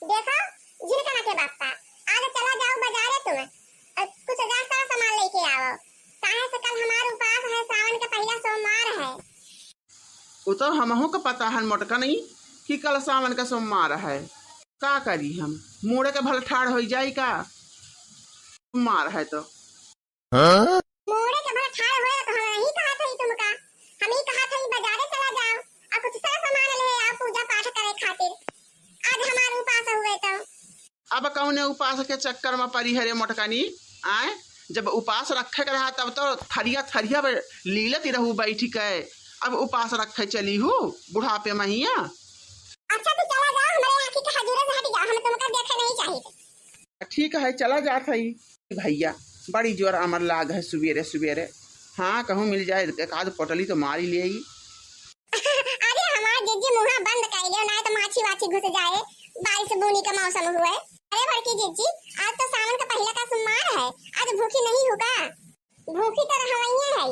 देखो झिनका के बापा आज चला जाओ बाजारे तुम कुछ हजार सारा सामान लेके आओ काहे से कल हमारा उपास है सावन का पहला सोमवार है। वो तो हमहू का पता है मोटका नहीं कि कल सावन का सोमवार है। का करी हम मुड़े के भल ठाड़ हो जाई का सोमवार है तो मोड़े के भला ठाड़ होए तो हम नहीं कहा था तुमका हम ही कहा था बाजारे चला जाओ और कुछ सारा सामान ले आओ पूजा पाठ करे खातिर आज हमारा उपास हुए तो। अब कौने उपास के चक्कर में परी हरे मोटकानी आए जब उपास रखे के रहा तब तो थरिया थरिया लीलत रहू बैठी के अब उपास रखे चली हूँ बुढ़ापे महिया। अच्छा तो चला जाओ हमारे आँखी के हजूरे से हट जाओ हम तुमका देखे नहीं चाहिए। ठीक है चला जात है भैया बड़ी जोर अमर लाग है सुबेरे सुबेरे। हाँ कहूँ मिल जाए एक आध पोटली तो मारी ले। अरे हमारा जिज्जी मुँह बंद कर लियो ना तो माछी वाछी घुस जाए बारिश बूनी का मौसम हुआ है। अरे बड़की जिज्जी आज तो सावन का पहला का सोमवार है आज भूखी नहीं होगा भूखी तो रहवैया है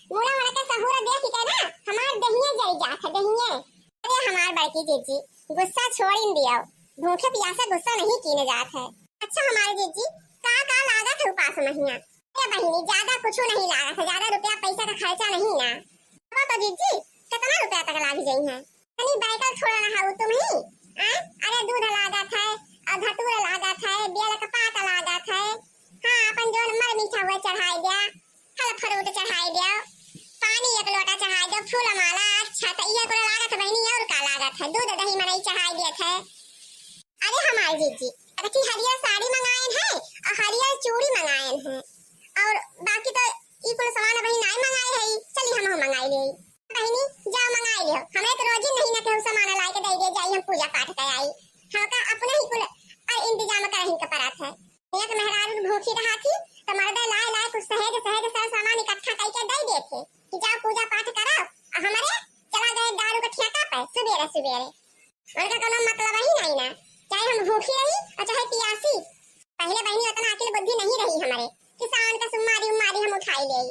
मुड़ा मुड़ा के सहूरा देख के ना हमार दहिए जल जात है दहिए। अरे हमार बड़की जिज्जी गुस्सा छोड़ दियो भूखे प्यासे गुस्सा नहीं कीने जात है। अच्छा हमारे जिज्जी का लागत है उपास महीना ये बहिनी ज्यादा कुछ नहीं लागत है ज्यादा रुपया पैसा का खर्चा नहीं ना। तो जिज्जी कितना रुपया तक लाग जाई है तनी बाइकल छोड़ रहा हूँ तुम ही अरे दूध लागत है और धतूर लागत है बेल का पात लागत है। हाँ अपन जो मर मीठा हुआ चढ़ाई दिया फल फ्रूट चढ़ाई दिया पानी एक लोटा चढ़ाई दो फूल माला अच्छा तो ये को लागत बहनी और का लागत है दूध दही मलाई चढ़ाई दिए थे। अरे हमारी जीजी अच्छी हरियर साड़ी मंगाए हैं और हरियर चूड़ी मंगाए हैं और बाकी तो ई कुल सामान बहनी नहीं मंगाए है चली हम मंगाई ले बहनी जाओ मंगाई लियो हमें तो रोज ही नहीं ना केहू सामान ला के दे दे जाई हम पूजा पाठ कर आई हम का अपने ही कुल और इंतजाम करही के पड़त है। एक मेहरारू भूखी रहा थी तो मर्दे लाए लाए कुछ सहेज सहेज सब सामान इकट्ठा करके दे देते कि जाओ पूजा पाठ करो और हमारे चला गए दारू का ठेका पे सुबेरे सुबेरे उनका कोनो मतलब ही नहीं ना चाहे हम भूखी रही और चाहे प्यासी। पहले बहनी उतना अकल बुद्धि नहीं रही हमारे कि सावन का सुमारी उमारी हम उठाई ले।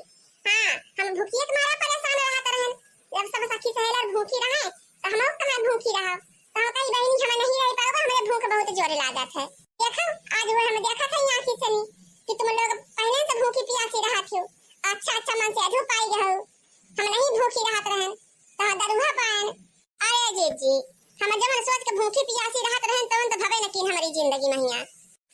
हाँ हम भूखिए तुम्हारा परेशान रहा करहन जब सब सखी सहेलर भूखी रहे तो हम कहां भूखी रहा तो कई बहनी हम नहीं रह पाओ हमारे भूख बहुत जोर लागत है। देखो आज वो हम देखा था आंखी से कि तुम लोग पहले से भूखी प्यासी रहा थे अच्छा अच्छा मन से अधू पाई गए हम नहीं भूखी रहत रहन तो दरुहा पान। अरे जीजी हम जब सोच के भूखी प्यासी रहत रहन तो भवे न कि हमारी जिंदगी महिया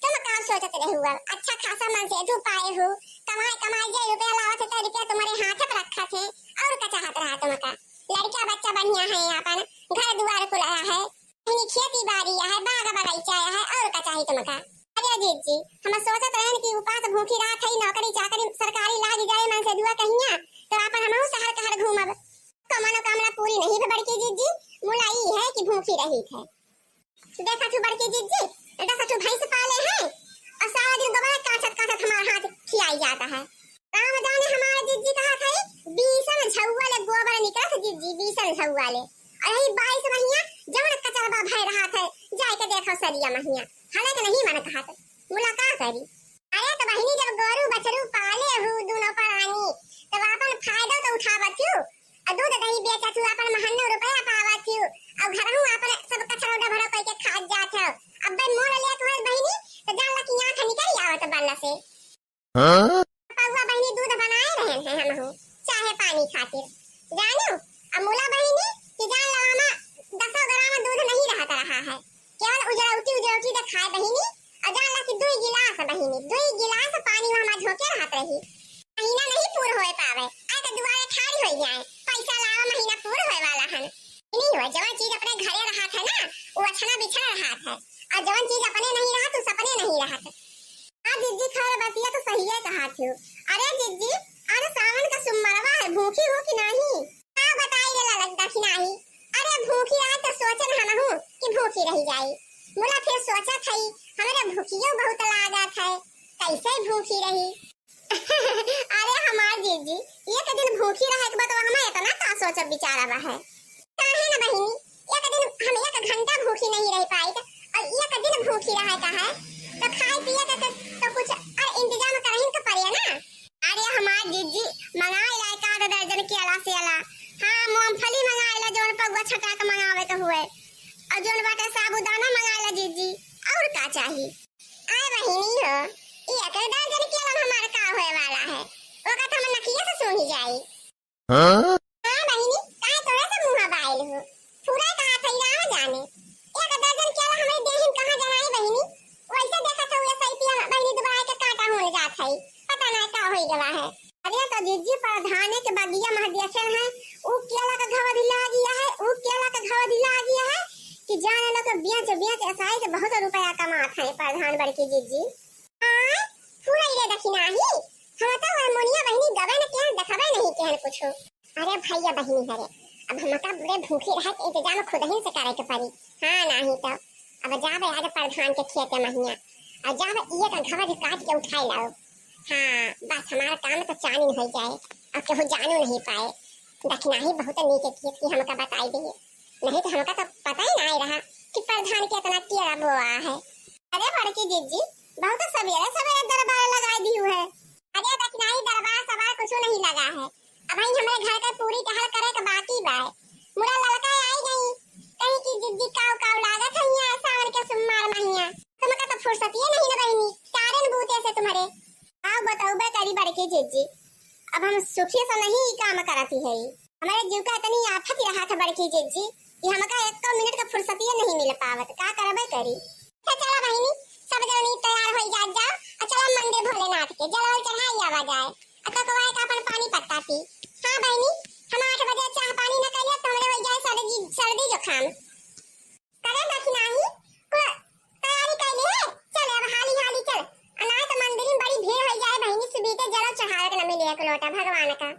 तुम का सोचत रहुआ अच्छा खासा मन से अधू पाए हो कमाई कमाई जे रुपया लावत है रुपया तुम्हारे हाथ पे रखा थे और का चाहत रहा तुमका लड़का बच्चा बढ़िया है अपन घर द्वार खुला है कहीं खेती बाड़ी है बाग बगीचा है और का चाहिए तुमका। अरे जीजी हम सोचत रहन कि उपास भूखी रात है नौकरी चाकरी सरकारी लाग जाए मन से दुआ कहिया तो अपन हमहु शहर कहर घूमब तो मनोकामना पूरी नहीं है बड़की जीजी मुलाई है कि भूखी रही है। देखा तू बड़की जीजी देखा तू भैंस पाले हैं और सारा दिन गोबर काटत काटत हमारा हाथ खिलाई जाता है। राम जाने हमारे जीजी कहा था बीसन झौवा ले गोबर निकलत जीजी बीसन झौवा ले और यही 22 महीना जवन कचरबा भय रहा था जाए के देखो सरिया महीना हाले के नहीं मन कहा था मुलाकात करी। अरे तो बहनी जब गोरू बछरू पाले हो दोनों प्राणी तब अपन फायदा तो उठावत हो और दूध दही बेचत हो अपन महन्नो रुपया पावत हो और घरहु अपन सब कचरा उड़ा भरा करके खा जात हो अब बे मोल ले तो बहनी तो जान लकी आंख निकल आवत बल्ला से। हां पावा बहनी दूध बनाए रहे हैं हमहु चाहे पानी खातिर जानो अमूला बहनी कि जान लवामा 10 ग्राम दूध नहीं रहता रहा है केवल उजड़ौती दे खाए बहनी और जान ला कि 2 गिलास बहनी 2 गिलास पानी में हम झोके रहत रही महीना नहीं पूर होए पावे आ तो दुआरे ठाड़ी हो जाए पैसा लावा महीना पूर होए वाला है नहीं हो जवन चीज अपने घरे रहा था ना वो अच्छा बिछड़ रहा था और जवन चीज अपने नहीं रहा तो सपने नहीं रहा था। हां जिज्जी खैर बतिया तो सही है कहा थी। अरे जिज्जी आज सावन का सोमवार है भूखी हो कि नहीं का बताई ले लगता कि नहीं। अरे भूखी आज तो सोचन हम हूं कि भूखी रह जाई मुला फिर सोचा थई हमारे भूखियो बहुत लागत है कैसे भूखी रही। अरे हमार जीजी एक दिन भूखी रहे के बाद हमें इतना का सोच विचारा है काहे ना बहिनी एक दिन हम 1 घंटा भूखी नहीं रह पाई और एक दिन भूखी रहे का है तो खाए पिए का तो कुछ और इंतजाम करही तो पड़िया ना। अरे हमार जीजी मंगाई ला का दर्जन के अला से अला हां मूंगफली मंगाई ला जोन पगवा छटा के मंगावे तो हुए और जोन बाटे साबूदाना मंगाई ला जीजी चाहिए। आए बहिनी हो, ये कर दर्जन के लब हमार का होए वाला है, ओका त हम नकिया से सुनी जाई। हां बहिनी, काहे तोरे से मुंह बाइल हो, पूरा कहा थई राम जाने। एक दर्जन के लब हमें देहिन कहां जनाई बहिनी, वैसे देखा तो ये सैतिया बहिनी दुबारा के काटा होने जात है, पता नहीं का होई गवा है। अरे तो जिज्जी प्रधान के बगिया महादेव है, उ केला का घवा दिला गया है, उ केला का घवा दिला गया है कि जाने लोग बेच ऐसा है कि बहुत रुपया कमात है प्रधान बड़की जिज्जी। हां पूरा ये देखी नाही, हम तो हारमोनिया बहिनी गवे न के देखबे नहीं के कुछ। अरे भैया बहिनी हरे, अब हम का बड़े भूखे रहे के इंतजाम खुद ही से करे के पड़ी। हां नहीं तो अब जाबे आज प्रधान के खेत में महिया, और जाबे ये का घवा काट के उठाई लाओ। हाँ बस हमारा काम तो चानी हो जाए, अब केहू जानू नहीं पाए। दक्षिणा ही बहुत नीचे खेत की हमका बताई दी, नहीं तो हमका तो पता ही नहीं रहा कि प्रधान के इतना केरा बोआ है। अरे बड़की जिज्जी बहुत सवेरे सवेरे दरबार लगाई दी है। अरे दक्षिणा ही दरबार सवार कुछ नहीं लगा है, अब ही हमारे घर का पूरी टहल करे के बाकी बा। मुरा लड़का आई गई कहीं की जिज्जी काव काव लागत है यहाँ सावन के सुमार महीना, तुमका तो फुर्सत ही नहीं न बहिनी, कारण बूते से तुम्हारे। आओ बताओ बे करी बड़की जिज्जी, अब हम सुखी से नहीं काम करती है, हमारे जीव का इतनी आफत ही रहा था बड़की जिज्जी कि हमका एक मिनट का फुर्सत ही नहीं मिल पावत, का करबे करी। चला बहिनी सब जनी तैयार हो जा जाओ, और चलो मंदिर भोलेनाथ के जल चढ़ाई आवा जाए, अतकवाए का अपन पानी पत्ता पी। हां बहिनी हम 8 बजे चाह पानी न करिए तो हमरे हो जाए सर्दी जुकाम करे दक्षिणा ही को तैयारी कर ले। चल अब हाली हाली चल, अनाथ तो मंदिर में बड़ी भीड़ हो जाए बहिनी, सुबीते जल चढ़ावे के न मिले एक लोटा भगवान का।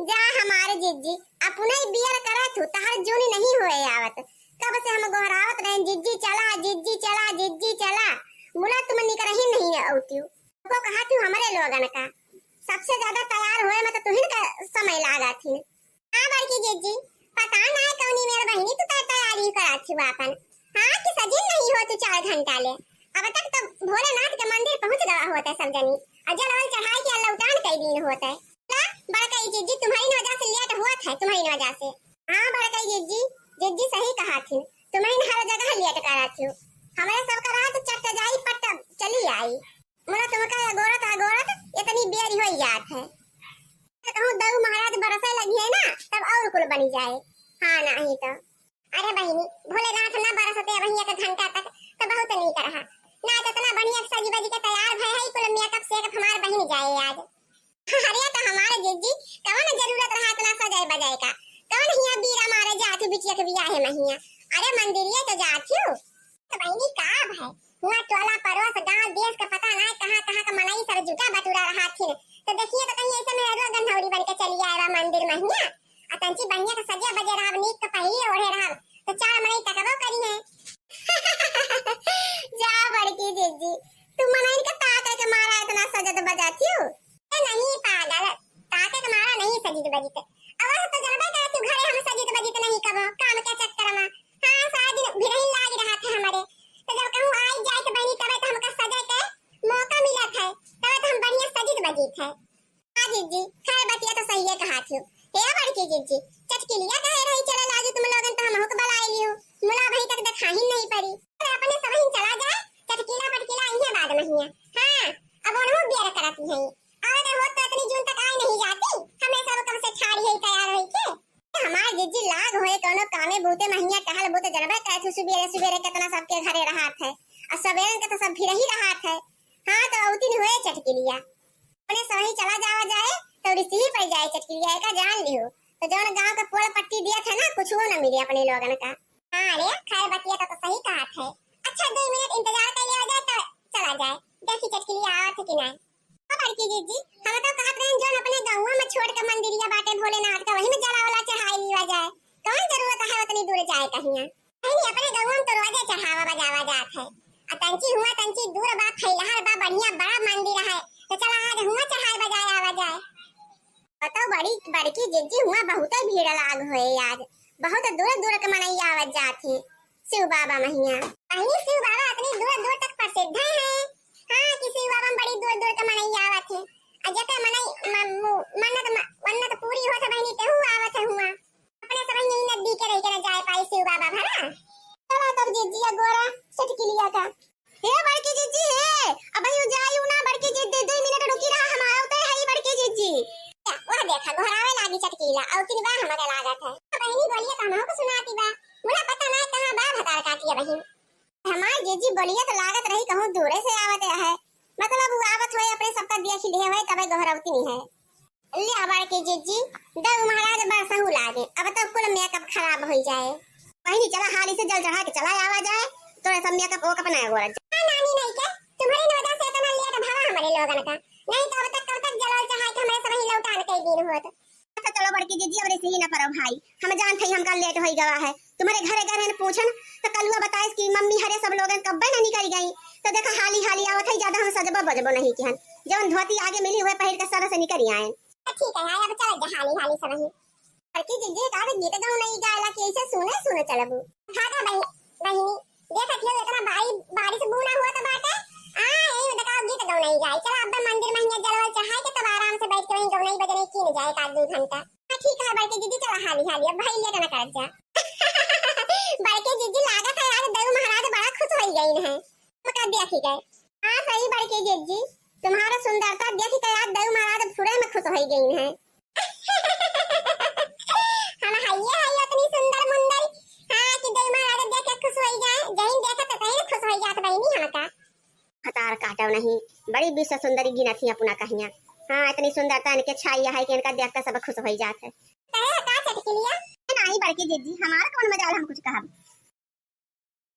जा हमारे जिज्जी अपने ही बियर करत हूं, तहर जोनी नहीं होए आवत, कब से हम गोहरावत रहे जिज्जी चला जिज्जी चला जिज्जी चला, मुला तुम निकर ही नहीं औती को कहा तू हमारे लोगन का सबसे ज्यादा तैयार होए में तो तुहिन का समय लागा थी। हां बड़की जिज्जी पता ना कौनी मेरे बहिनी तू तैयारी करत थी अपन। हां कि सजिन नहीं हो तू 4 घंटा ले, अब तक तो भोलेनाथ के मंदिर पहुंच गया होता सब जनी, और जल चढ़ाई के लौटान कई दिन होता है ना। बड़का जिज्जी तुम्हारी वजह से लेट हुआ था, तुम्हारी वजह से। हां बड़का जिज्जी जिज्जी सही कहा थी, तुम्हारी हर जगह लेट करा थी, हमारे सब का रात चट जाई पट चली आई, मोरा तुमका अगोरत इतनी बेरी हो जात है, तो कहूं दऊ महाराज बरसे लगी है ना तब और कुल बनी जाए। हां नहीं तो अरे बहिनी भोलेनाथ ना बरसते अब एक घंटा तक तो बहुत नहीं करहा ना, तो इतना बढ़िया सजी बजी के तैयार भय है कुल मेकअप से हमार बहिन जाए आज। अरे तो हमारे जिज्जी कौन जरूरत रहा इतना सजाए बजाए का, कौन हिया बीरा मारे जाथू बिटिया के बियाह है महिया, अरे मंदिरिए तो जाथू तो बहिनी का है हुआ टोला पड़ोस गांव देश का पता नहीं कहां का मनाई सब जुटा बटुरा रहा थी, तो देखिए तो कहीं ऐसे में गंधौरी बन के चली आएगा मंदिर महिया, अतंची बढ़िया का सजे बजे रहा नीक का पहले ओढ़े रहा तो 4 महीने तकबो करी है। जा बड़की जिज्जी तुम मनाई का ताते के मारा इतना सजत बजाती हो, नहीं पागल ताते के मारा नहीं सजित बजित, अब तो जनबे करे तू घरे हम सजित बजित नहीं कबो काम के चक्कर में। हां सारा दिन भिड़ही लाग रहा था हमारे, तो जब कहूं आई जाए तो बहनी तबे तो हमका सजे के मौका मिला था, तबे तो हम बढ़िया सजित बजित है। हां जिज्जी खैर बतिया तो सही है कहा थी, हे बड़की जिज्जी चटकिलिया कहे रही चले लाजू तुम लोगन तो हम हुक बलाई लियो, मुला भाई तक देखा ही नहीं पड़ी, अरे अपने सब ही चला जाए चटकिला पटकिला इहे बाद में हिया। हां अब उन्हों बियर करती है, और हो तो इतनी जून तक आई नहीं जाती, हमें सब कब से ठाड़ी है तैयार होई के। हमार जिज्जी लाग होए कोनो कामे बूते महिया टहल बूते जनबे कहथु सुबेरे कितना सबके घरे रहात है, और सवेरे के तो सब फिर ही रहात है। हां तो औती होए चटकिलिया अपने सही चला जावा जाए तो रिसी पड़ जाए चटकिलिया का जान लियो, तो जौन गांव का पोल पट्टी दिया था ना कुछ वो न मिले अपने लोगन का। हां अरे खैर बतिया तो सही कहा है, अच्छा 2 मिनट इंतजार कर लिया जाए तो चला जाए देखी चटकिलिया आवत कि नहीं। बड़की जिज्जी हम तो कहत रहे जोन अपने गांव में छोड़ के मंदिरिया बाटे भोलेनाथ का वही में जला वाला चढ़ाई लिया जाए, कौन जरूरत है उतनी दूर जाए कहीं, कहीं अपने गांव में तो रोजे चढ़ावा बजावा जात है, तंची दूर बा फैलहर बा बढ़िया बड़ा मंदिर है, तो चला आज हुआ चढ़ाई बजाए आवा जाए। बताओ बड़की जिज्जी हुआ बहुत भीड़ लाग होए आज, बहुत दूर के मनई आवत जात है शिव बाबा महिया, कहीं शिव बाबा इतनी दूर तक प्रसिद्ध है। हां कि शिव बाबा बड़ी दूर के मनई आवत है, अजका मनई मन्नत पूरी होत बहनी ते हुआ आवत है हुआ, अपने सब यही नदी के रह के न जाए पाई शिव बाबा भला। चला तब जिज्जी गोरा चटकिलिया का, हे कीला और किन बा हमारे लागत है बहनी बोलिए तो हमको सुनाती बा मुला पता ना कहां बा भतार काटिया बहन हमार जीजी बोलिए तो लागत रही कहूं दूरे से आवत है मतलब वो आवत होए अपने सबका देख लिए होए तबे गहरावती नहीं है ले आबार के जीजी दऊ महाराज बरसहू लागे अब तो कुल मेकअप खराब हो जाए बहनी चला हाली से जल चढ़ा के चला आवा जाए तो सब मेकअप ओ अपना गोरा नानी नहीं के तुम्हारी नोदा से इतना लेट भावा हमारे लोगन का नहीं तो अब तक कब तक जलाल चढ़ा के हमारे सब ही लौटान कई दिन होत अच्छा चलो बड़की जीजी अब ऐसे ही ना करो भाई हम जानते ही हमका लेट होई गवा है तुम्हारे घरे घरे ने पूछन तो कलुआ बताए कि मम्मी हरे सब लोगन कब ना निकल गई तो देखा हाली हाली आवत है ज्यादा हम सजबो बजबो नहीं किहन जवन धोती आगे मिली हुए पहिर के सर से निकल आए ठीक है अब चल जा हाली हाली सब ही बड़की जीजी का गीत गाऊं नहीं गाला के ऐसे सुने सुने चलबू खादा बहनी देखा क्यों इतना बारिश बूना हुआ तो बाटे यही बताओ गीत गाऊं नहीं गाय चल अब मंदिर में जलवा चढ़ाए के तब आराम से बैठ के वहीं गाऊं नहीं बजने की न जाए एक 2 घंटा ठीक है बड़की जीजी चला हाली हाली अब भाई लेट ना कर जा बड़की जीजी लागत है आज देव महाराज बड़ा खुश हो गई है मका देखी गए हां सही बड़की जीजी तुम्हारा सुंदरता देखी के आज देव महाराज पूरे में खुश हो गई है हम हाइये इतनी सुंदर मुंदर हां कि देव महाराज देख के खुश हो जाए जहीं देखा तो कहीं खुश हो जात बहनी हमका खतार काटो नहीं बड़ी विश्व सुंदरी गिना थी अपना कहिया हां इतनी सुंदरता इनके छाइया है कि इनका देख के सब खुश हो जाते है का चटकी लिया नहीं बड़की जीजी हमारा कौन मजाल हम कुछ कहा